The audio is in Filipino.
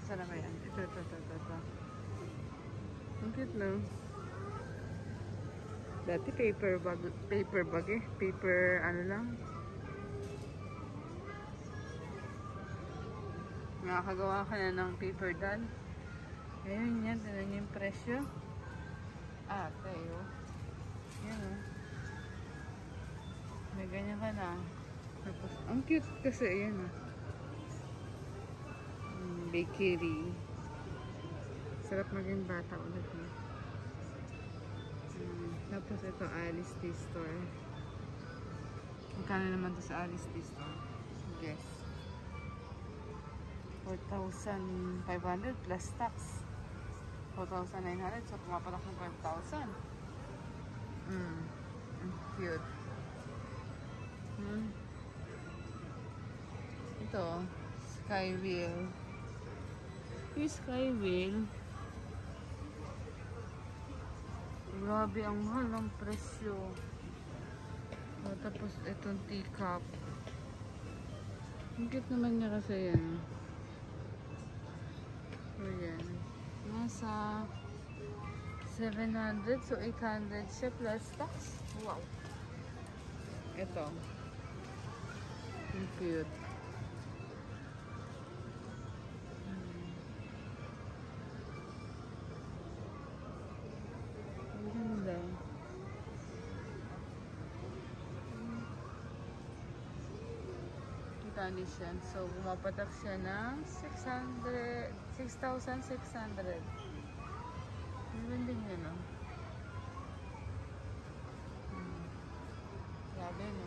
Saan na kaya? Ito. Ang cute, no? Dati paper bag eh. Paper, ano lang. Nakakagawa ka na ng paper doll. Ngayon yan, tinan niyo yung presyo. Tayo. Yan o. May ganyan ka na. Tapos, ang cute kasi, yan o. Bakery. Sarap maging bata ulit mo. Tapos ito, Alice Tea Store. Magkano naman to sa Alice Tea Store? Yes. 4,500 plus tax. 4,900. So, pumapatak ng 5,000. Cute. Ito, Sky Wheel. Yung Sky Wheel. Grabe, ang mahal ng presyo. Tapos, itong teacup. Ang cute naman niya kasi yan. So, yan. Nasa 700. So, 800 siya plus tax. Wow. Ito. Ang cute. Ang ganda. Itanis yan. So, bumapatak siya ng 6,600. Ang din yun, no? Grabe, no?